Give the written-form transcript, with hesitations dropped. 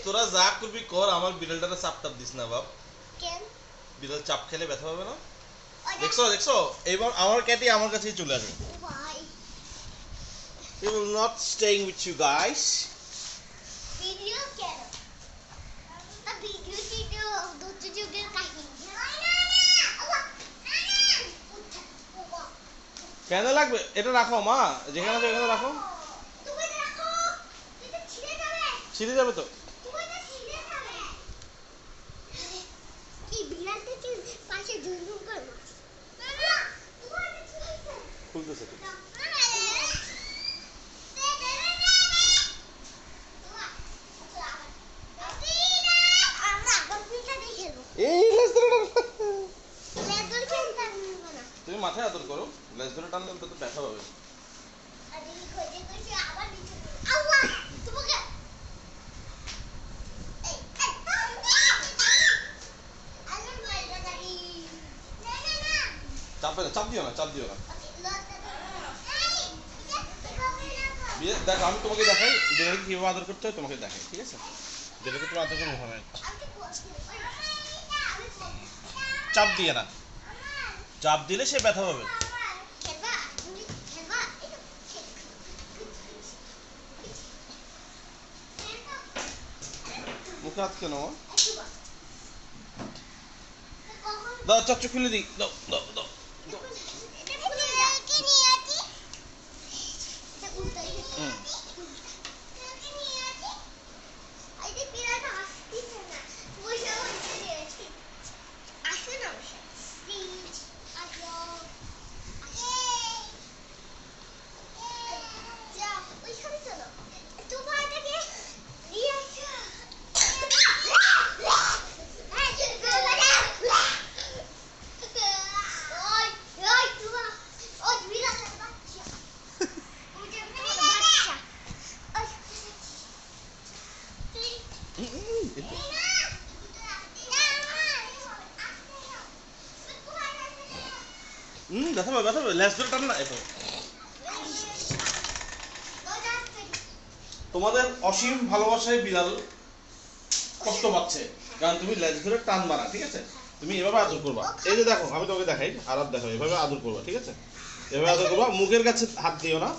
তোরা যা করবি কর, আমার বিড়ালটারে চাপ টাপ দিস না বাপ। কেন? বিড়াল চাপ খেলে ব্যথা পাবে না? দেখছো দেখছো, এবার আমার ক্যাটি আমার কাছেই চলে আসে। ভাই He will not staying with you guys. Video কেন? তা ভিডিও টিডিও দুটো যুগের কাহিনী। কেন লাগবে? এটা রাখো মা, যেখানে আছে ওখানে রাখো। তুমি রাখো, এটা ছিঁড়ে যাবে। ছিঁড়ে যাবে তো। তুমি এটা ছিঁড়ে যাবে। কি বিড়ালটা কি পাশে ঝুমঝুম করে মারছে? মামা, তুমি এটা ছিঁড়েছো। খুলতেছে তো। এই লেজ ধরে তুমি মাথায় আদর করো, লেজ ধরে টানলে তো ব্যথা পাবে। চাপে না, চাপ দিও না, চাপ দিও না। দেখো আমি তোমাকে দেখাই যেটাকে কিভাবে আদর করতে হয়, তোমাকে দেখাই, ঠিক আছে? যেটাকে তুমি আদর করো ওখানে চাপ দিয়ে না, চাপ দিলে সে ব্যথা পাবে। মুখে হাত কেন? দাও চচ্চ খুলে দিই, দাও দাও দাও। ব্যথা পাবে, ব্যথা পাবে, লেজ ধরে টান না। এতো তোমাদের অসীম ভালোবাসায় বিড়াল কষ্ট পাচ্ছে, কারণ তুমি লেজ ধরে টান মারা, ঠিক আছে? তুমি এভাবে আদর করবা। এই যে দেখো আমি তোমাকে দেখাই, আর দেখো এভাবে আদর করবা, ঠিক আছে? এভাবে আদর করবা, মুখের কাছে হাত দিও না।